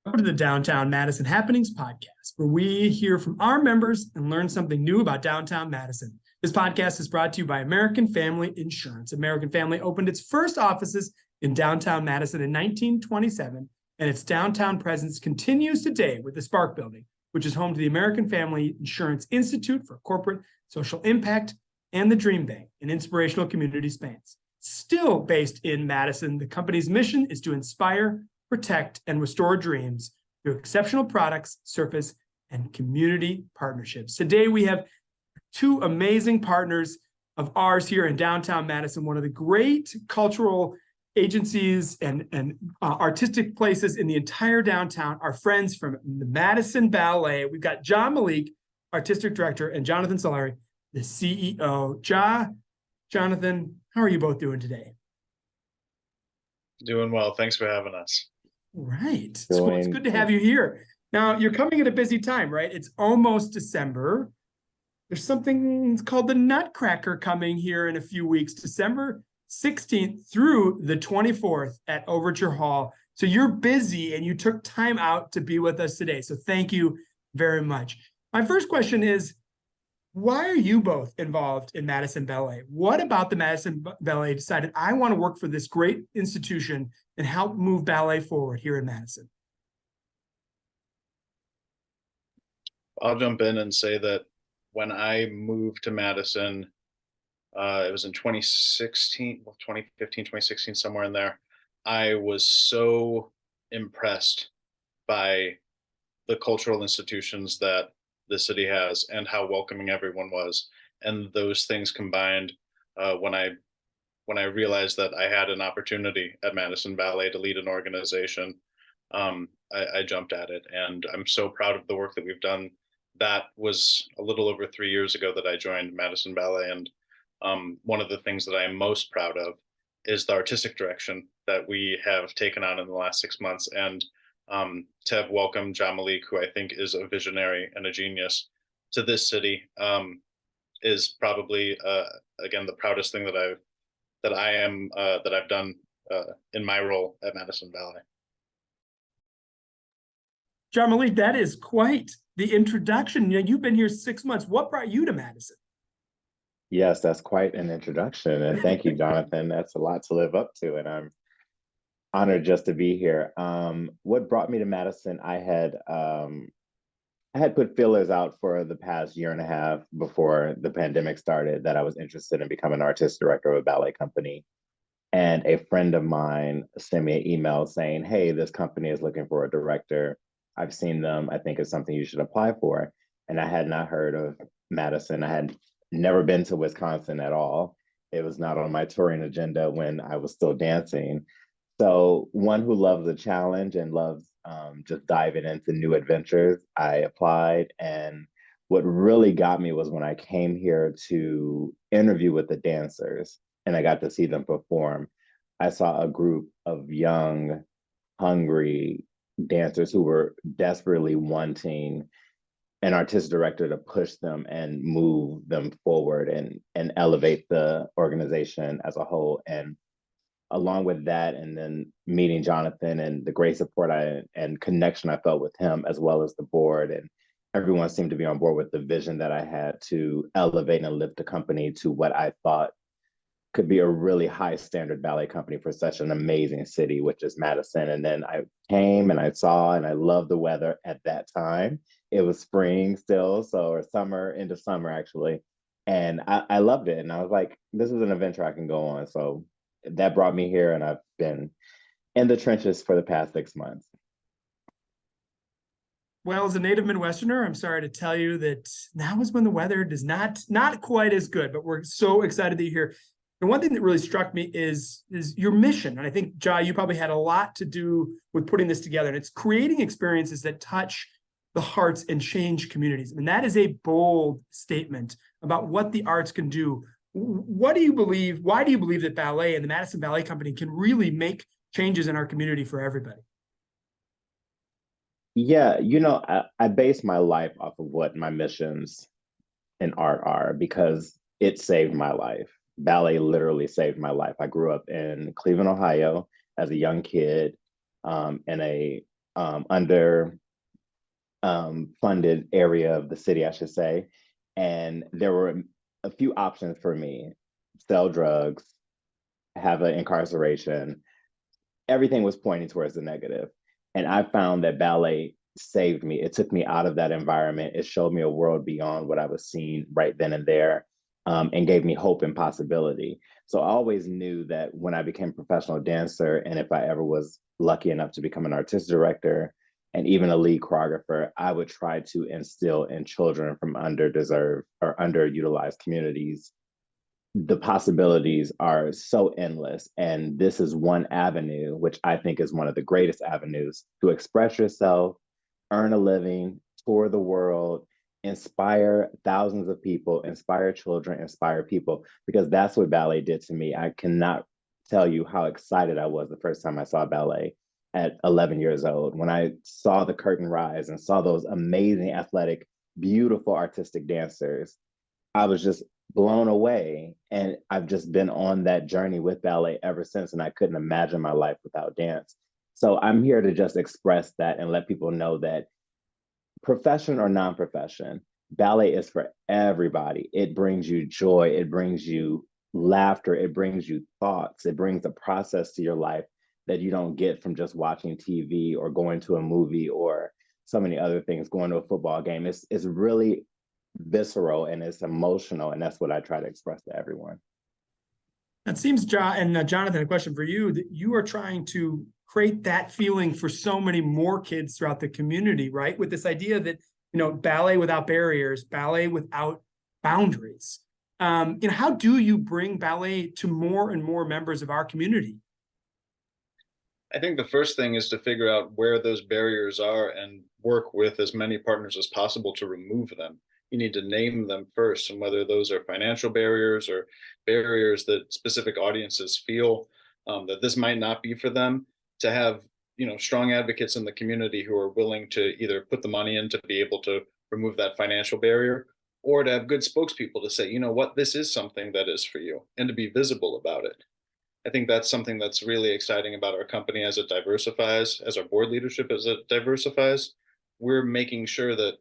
Welcome to the Downtown Madison Happenings podcast, where we hear from our members and learn something new about downtown Madison. This podcast is brought to you by American Family Insurance. American Family opened its first offices in downtown Madison in 1927, and its downtown presence continues today with the Spark Building, which is home to the American Family Insurance Institute for Corporate Social Impact and the Dream Bank, an inspirational community space. Still based in Madison, the company's mission is to inspire, protect, and restore dreams through exceptional products, service, and community partnerships. Today, we have two amazing partners of ours here in downtown Madison, one of the great cultural agencies and artistic places in the entire downtown, our friends from the Madison Ballet. We've got Malik, artistic director, and Jonathan Solari, the CEO. Jonathan, how are you both doing today? Doing well. Thanks for having us. Right. So it's good to have you here. Now, you're coming at a busy time, right? It's almost December. There's something called the Nutcracker coming here in a few weeks, December 16th through the 24th at Overture Hall. So you're busy and you took time out to be with us today. So thank you very much. My first question is, why are you both involved in Madison Ballet? What about the Madison Ballet decided I want to work for this great institution and help move ballet forward here in Madison? I'll jump in and say that when I moved to Madison, it was in 2016, 2015, 2016, somewhere in there. I was so impressed by the cultural institutions that the city has and how welcoming everyone was. And those things combined, when I realized that I had an opportunity at Madison Ballet to lead an organization, I jumped at it. And I'm so proud of the work that we've done. That was a little over 3 years ago that I joined Madison Ballet. And one of the things that I am most proud of is the artistic direction that we have taken on in the last 6 months. And to have welcomed Malik, who I think is a visionary and a genius, to this city is probably again the proudest thing that I've done in my role at Madison Ballet. Malik, that is quite the introduction. You've been here 6 months. What brought you to Madison? Yes, that's quite an introduction. And thank you, Jonathan. That's a lot to live up to. And I'm honored just to be here. What brought me to Madison, I had put feelers out for the past year and a half before the pandemic started that I was interested in becoming an artistic director of a ballet company. And a friend of mine sent me an email saying, hey, this company is looking for a director. I've seen them. I think it's something you should apply for. And I had not heard of Madison. I had never been to Wisconsin at all. It was not on my touring agenda when I was still dancing. So one who loves a challenge and loves just diving into new adventures, I applied. And what really got me was when I came here to interview with the dancers and I got to see them perform. I saw a group of young, hungry dancers who were desperately wanting an artistic director to push them and move them forward and elevate the organization as a whole. And along with that, and then meeting Jonathan and the great support and connection I felt with him, as well as the board, and everyone seemed to be on board with the vision that I had to elevate and lift the company to what I thought could be a really high standard ballet company for such an amazing city, which is Madison. And then I came and I saw, and I loved the weather at that time. It was spring still, or summer, into summer actually. And I loved it. And I was like, this is an adventure I can go on. So that brought me here, and I've been in the trenches for the past 6 months. Well, as a native Midwesterner, I'm sorry to tell you that now is when the weather does not quite as good, but we're so excited that you're here. And one thing that really struck me is your mission. And I think, Jai, you probably had a lot to do with putting this together. And it's creating experiences that touch the hearts and change communities. And that is a bold statement about what the arts can do. What do you believe? Why do you believe that ballet and the Madison Ballet Company can really make changes in our community for everybody? Yeah, I base my life off of what my missions in art are because it saved my life. Ballet literally saved my life. I grew up in Cleveland, Ohio as a young kid in a under funded area of the city, I should say. And there were a few options for me: sell drugs, have an incarceration. Everything was pointing towards the negative. And I found that ballet saved me. It took me out of that environment. It showed me a world beyond what I was seeing right then and there, and gave me hope and possibility. So I always knew that when I became a professional dancer, and if I ever was lucky enough to become an artistic director and even a lead choreographer, I would try to instill in children from underdeserved or underutilized communities. The possibilities are so endless. And this is one avenue, which I think is one of the greatest avenues to express yourself, earn a living, tour the world, inspire thousands of people, inspire children, inspire people, because that's what ballet did to me. I cannot tell you how excited I was the first time I saw ballet at 11 years old. When I saw the curtain rise and saw those amazing, athletic, beautiful, artistic dancers, I was just blown away. And I've just been on that journey with ballet ever since. And I couldn't imagine my life without dance. So I'm here to just express that and let people know that, profession or non-profession, ballet is for everybody. It brings you joy, it brings you laughter, it brings you thoughts, it brings a process to your life that you don't get from just watching TV or going to a movie or so many other things, going to a football game. It's really visceral and it's emotional, and that's what I try to express to everyone. It seems, Jonathan, a question for you, that you are trying to create that feeling for so many more kids throughout the community, right? With this idea that, ballet without barriers, ballet without boundaries. How do you bring ballet to more and more members of our community? I think the first thing is to figure out where those barriers are and work with as many partners as possible to remove them. You need to name them first, and whether those are financial barriers or barriers that specific audiences feel that this might not be for them, to have strong advocates in the community who are willing to either put the money in to be able to remove that financial barrier, or to have good spokespeople to say, you know what, this is something that is for you, and to be visible about it. I think that's something that's really exciting about our company as it diversifies, as our board leadership as it diversifies. We're making sure that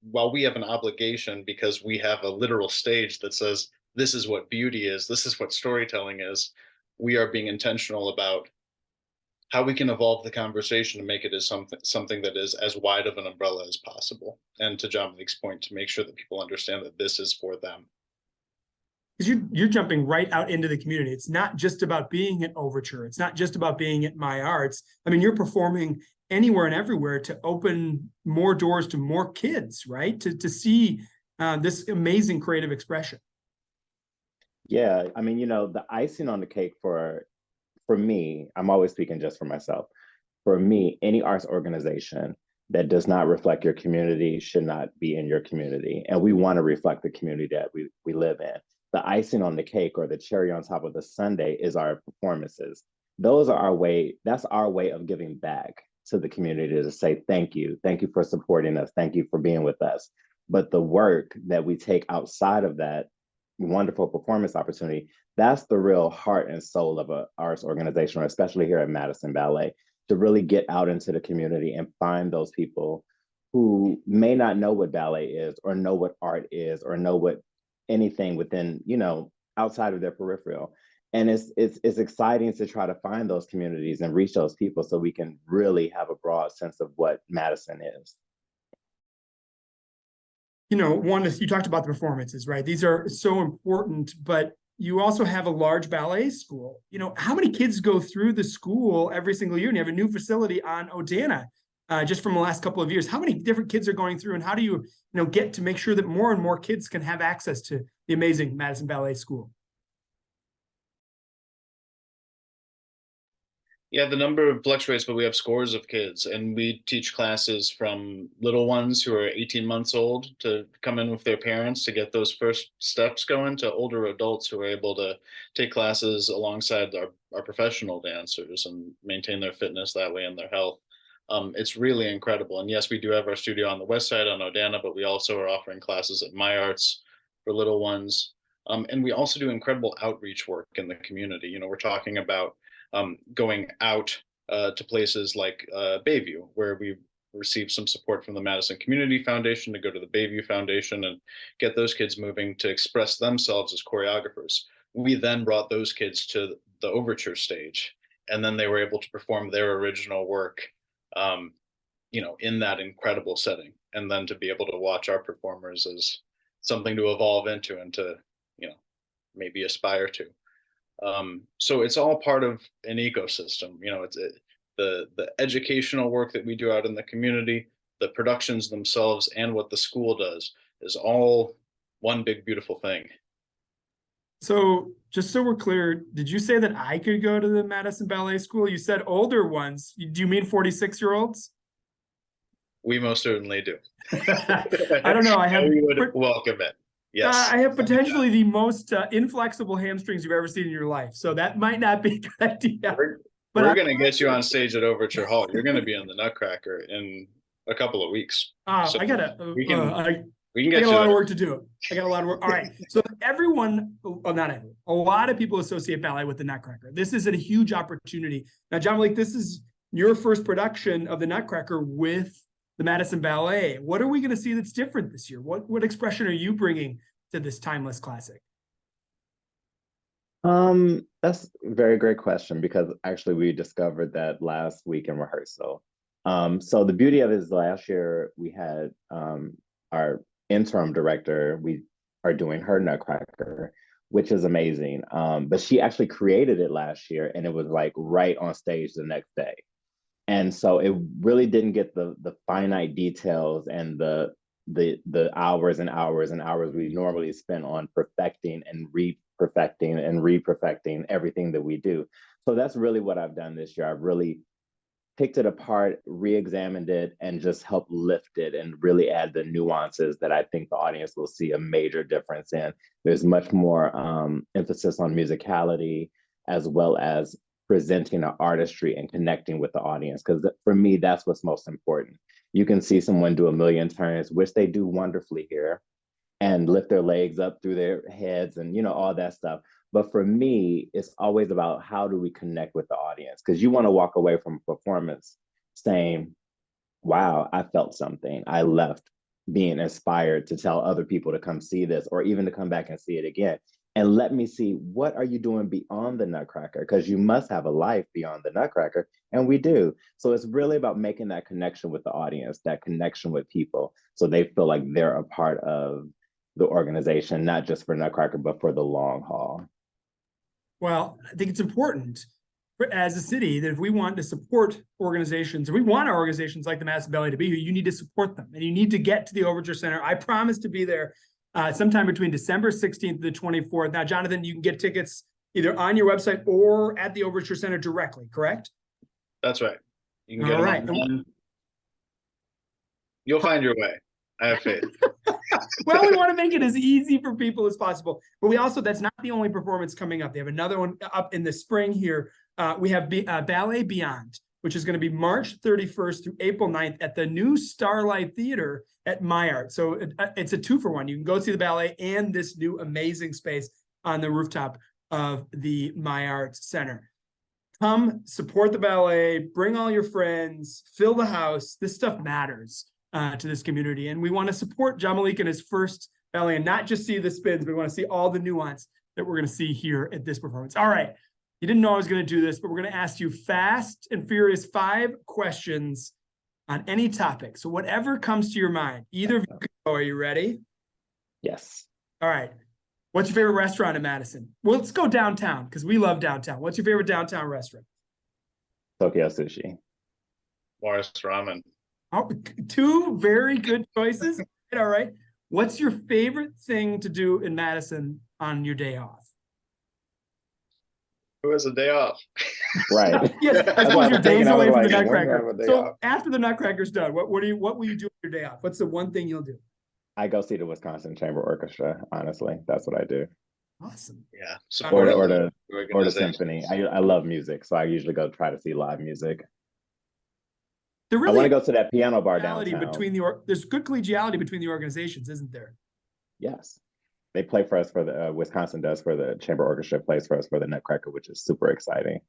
while we have an obligation, because we have a literal stage that says this is what beauty is, this is what storytelling is, we are being intentional about how we can evolve the conversation to make it as something that is as wide of an umbrella as possible. And to John Malik's point, to make sure that people understand that this is for them. Because you're jumping right out into the community. It's not just about being at Overture. It's not just about being at My Arts. I mean, you're performing anywhere and everywhere to open more doors to more kids, right? To see this amazing creative expression. Yeah, I mean, the icing on the cake for me, I'm always speaking just for myself. For me, any arts organization that does not reflect your community should not be in your community. And we want to reflect the community that we live in. The icing on the cake, or the cherry on top of the sundae, is our performances. Those are our way, that's our way of giving back to the community, to say thank you. Thank you for supporting us. Thank you for being with us. But the work that we take outside of that wonderful performance opportunity, that's the real heart and soul of an arts organization, or especially here at Madison Ballet, to really get out into the community and find those people who may not know what ballet is, or know what art is, or know what anything within, outside of their peripheral. And it's exciting to try to find those communities and reach those people so we can really have a broad sense of what Madison is. One is, you talked about the performances, right? These are so important, but you also have a large ballet school. How many kids go through the school every single year? And you have a new facility on Odana, just from the last couple of years. How many different kids are going through, and how do you, get to make sure that more and more kids can have access to the amazing Madison Ballet School? Yeah, the number fluctuates, but we have scores of kids, and we teach classes from little ones who are 18 months old to come in with their parents to get those first steps going, to older adults who are able to take classes alongside our professional dancers and maintain their fitness that way and their health. It's really incredible. And yes, we do have our studio on the west side on Odana, but we also are offering classes at My Arts for little ones. And we also do incredible outreach work in the community. We're talking about going out to places like Bayview, where we received some support from the Madison Community Foundation to go to the Bayview Foundation and get those kids moving to express themselves as choreographers. We then brought those kids to the overture stage, and then they were able to perform their original work, in that incredible setting. And then to be able to watch our performers is something to evolve into and to, maybe aspire to. So it's all part of an ecosystem. The educational work that we do out in the community, the productions themselves, and what the school does is all one big beautiful thing. So just so we're clear, did you say that I could go to the Madison Ballet School? You said older ones. Do you mean 46-year-olds? We most certainly do. I don't know. I have we would welcome it. Yes. I have potentially the most inflexible hamstrings you've ever seen in your life. So that might not be a good idea. We're going to get you on stage at Overture Hall. You're going to be on the Nutcracker in a couple of weeks. So I got a lot of work to do. I got a lot of work. All right. So everyone, well, not everyone, a lot of people associate ballet with the Nutcracker. This is a huge opportunity. Now, John Malik, this is your first production of the Nutcracker with the Madison Ballet. What are we going to see that's different this year? What expression are you bringing to this timeless classic? That's a very great question, because actually we discovered that last week in rehearsal. So the beauty of it is last year we had our interim director, we are doing her Nutcracker, which is amazing. But she actually created it last year, and it was like right on stage the next day. And so it really didn't get the finite details and the hours and hours and hours we normally spend on perfecting and re-perfecting and re-perfecting everything that we do. So that's really what I've done this year. I've really picked it apart, re-examined it, and just helped lift it and really add the nuances that I think the audience will see a major difference in. There's much more emphasis on musicality, as well as presenting an artistry and connecting with the audience. Because for me, that's what's most important. You can see someone do a million turns, which they do wonderfully here, and lift their legs up through their heads and, all that stuff. But for me, it's always about how do we connect with the audience? Because you want to walk away from a performance saying, wow, I felt something. I left being inspired to tell other people to come see this, or even to come back and see it again. And let me see, what are you doing beyond the Nutcracker? Because you must have a life beyond the Nutcracker, and we do. So it's really about making that connection with the audience, that connection with people, so they feel like they're a part of the organization, not just for Nutcracker, but for the long haul. Well, I think it's important as a city that if we want to support organizations, if we want our organizations like the Madison Ballet to be here, you need to support them, and you need to get to the Overture Center. I promise to be there sometime between December 16th to the 24th. Now, Jonathan, you can get tickets either on your website or at the Overture Center directly, correct? That's right. You can get them online. You'll find your way. I have faith. Well, we want to make it as easy for people as possible. But we also, that's not the only performance coming up. They have another one up in the spring here. We have Ballet Beyond, which is going to be March 31st through April 9th at the new Starlight Theater at My Art. So it's a 2-for-1. You can go see the ballet and this new amazing space on the rooftop of the My Art Center. Come support the ballet, bring all your friends, fill the house. This stuff matters to this community. And we want to support John Malik in his first ballet and not just see the spins, but we want to see all the nuance that we're going to see here at this performance. All right. You didn't know I was going to do this, but we're going to ask you fast and furious 5 questions on any topic. So whatever comes to your mind, either of you can go. Are you ready? Yes. All right. What's your favorite restaurant in Madison? Well, let's go downtown because we love downtown. What's your favorite downtown restaurant? Tokyo Sushi. Morris Ramen. Oh, 2 very good choices. All right. What's your favorite thing to do in Madison on your day off? Who has a day off? Right. Yes, I suppose your day's away from the like, Nutcracker. So after the Nutcracker's done, what will you do on your day off? What's the one thing you'll do? I go see the Wisconsin Chamber Orchestra. Honestly, that's what I do. Awesome. Yeah. Or the symphony. I love music, so I usually go try to see live music. I want to go to that piano bar downtown. There's good collegiality between the organizations, isn't there? Yes. They play for us for the Wisconsin does for the Chamber Orchestra, plays for us for the Nutcracker, which is super exciting.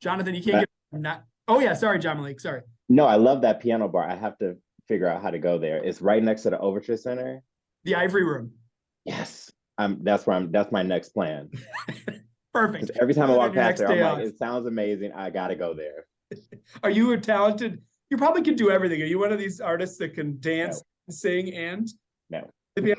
Jonathan, you can't get not. Oh yeah, sorry, John Malik. Sorry. No, I love that piano bar. I have to figure out how to go there. It's right next to the Overture Center. The Ivory Room. Yes. That's my next plan. Perfect. Every time I On walk your past next there, I'm day like, off. it sounds amazing. I gotta go there. Are you a talented? You probably can do everything. Are you one of these artists that can dance, sing, and? No. No.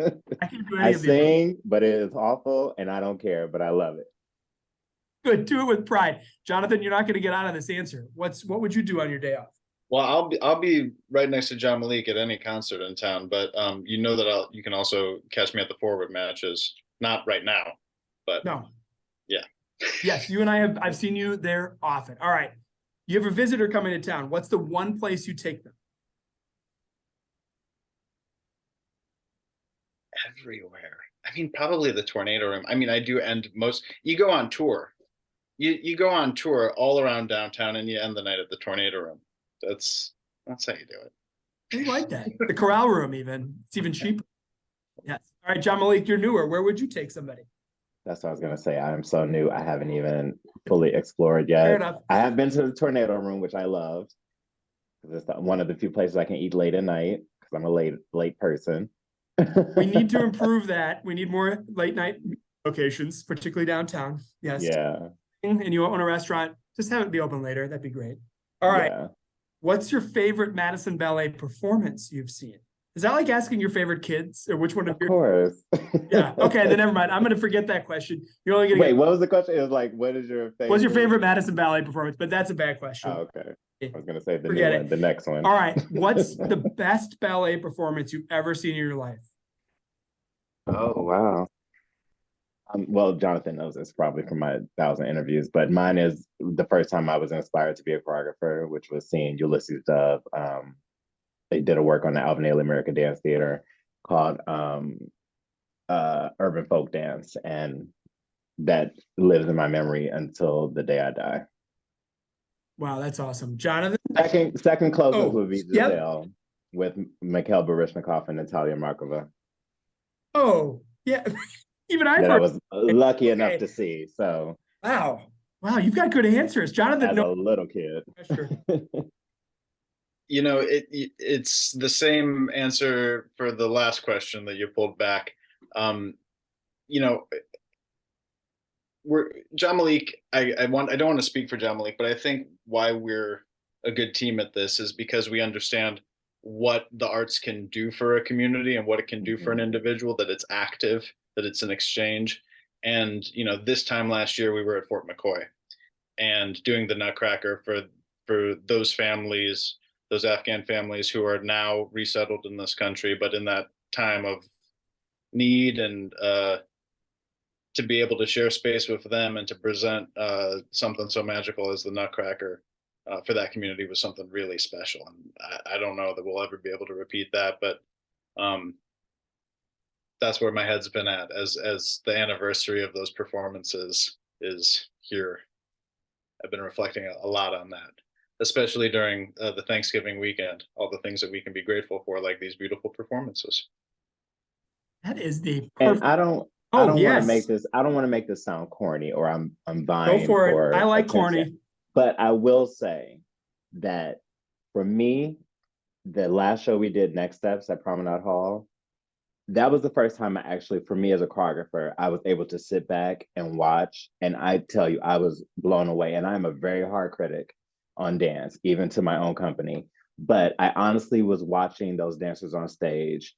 I can't do any I of the above. sing, but it is awful and I don't care, but I love it. Good. Do it with pride. Jonathan, you're not going to get out of this answer. What would you do on your day off? Well, I'll be right next to John Malik at any concert in town, but you know that you can also catch me at the forward matches. Not right now, but No. Yeah. Yes, you and I've seen you there often. All right. You have a visitor coming to town. What's the one place you take them? Everywhere. I mean, probably the Tornado Room. I mean, I do end most. You go on tour. You go on tour all around downtown, and you end the night at the Tornado Room. That's how you do it. I like that. The Corral Room, even. It's even cheaper. Yes. All right, John Malik, you're newer. Where would you take somebody? That's what I was gonna say. I am so new. I haven't even fully explored yet. Fair enough. I have been to the Tornado Room, which I loved. It's one of the few places I can eat late at night because I'm a late person. We need to improve that. We need more late night locations, particularly downtown. Yes. Yeah. And you own a restaurant, just have it be open later. That'd be great. All right. Yeah. What's your favorite Madison Ballet performance you've seen? Is that like asking your favorite kids or which one of your? Course. Yeah. Okay. Then never mind. I'm going to forget that question. You're only going to Wait, what was the question? It was like, what is your favorite? What's your favorite Madison Ballet performance? But that's a bad question. Oh, okay. I was gonna say the Forget new it. one, the next one. All right. What's the best ballet performance you've ever seen in your life? Oh wow. Well, Jonathan knows this probably from my 1,000 interviews, but mine is the first time I was inspired to be a choreographer, which was seeing Ulysses Dove. They did a work on the Alvin Ailey American Dance Theater called Urban Folk Dance, and that lives in my memory until the day I die. Wow, that's awesome. Jonathan? Second closest Oh, would be yep. Giselle with Mikhail Baryshnikov and Natalia Markova. Oh, yeah. Even I've That I heard. was lucky enough Okay. to see. So Wow. Wow, you've got good answers. Jonathan, as no a little kid. pressure. You know, it's the same answer for the last question that you pulled back. You know, John Malik. I don't want to speak for John Malik, but I think why we're a good team at this is because we understand what the arts can do for a community and what it can do for an individual, that it's active, that it's an exchange. And, you know, this time last year we were at Fort McCoy and doing the Nutcracker for those families, those Afghan families who are now resettled in this country, but in that time of need, and to be able to share space with them and to present something so magical as the Nutcracker for that community was something really special. And I don't know that we'll ever be able to repeat that, but that's where my head's been at as the anniversary of those performances is here. I've been reflecting a lot on that, especially during the Thanksgiving weekend, all the things that we can be grateful for, like these beautiful performances. That is the And perfect. I don't want to make this. I don't want to make this sound corny, or I'm vying Go for for it. I like attention. corny. But I will say that for me, the last show we did, Next Steps at Promenade Hall, that was the first time I actually, for me as a choreographer, I was able to sit back and watch. And I tell you, I was blown away. And I'm a very hard critic on dance, even to my own company. But I honestly was watching those dancers on stage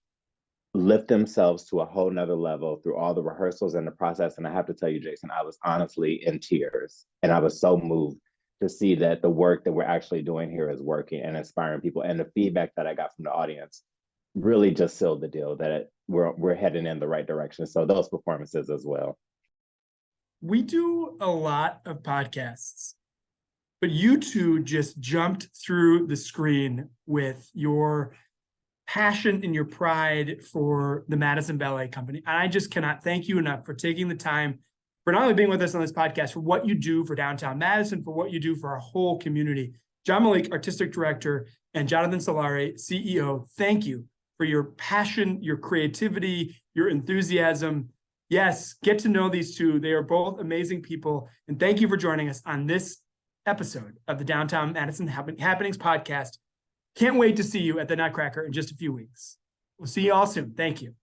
lift themselves to a whole nother level through all the rehearsals and the process. And I have to tell you, Jason, I was honestly in tears. And I was so moved to see that the work that we're actually doing here is working and inspiring people. And the feedback that I got from the audience really just sealed the deal that we're heading in the right direction. So those performances as well. We do a lot of podcasts, but you two just jumped through the screen with your passion and your pride for the Madison Ballet Company. And I just cannot thank you enough for taking the time, for not only being with us on this podcast, for what you do for downtown Madison, for what you do for our whole community. John Malik, Artistic Director, and Jonathan Solari, CEO, thank you for your passion, your creativity, your enthusiasm. Yes, get to know these two. They are both amazing people. And thank you for joining us on this episode of the Downtown Madison Happenings podcast. Can't wait to see you at the Nutcracker in just a few weeks. We'll see you all soon. Thank you.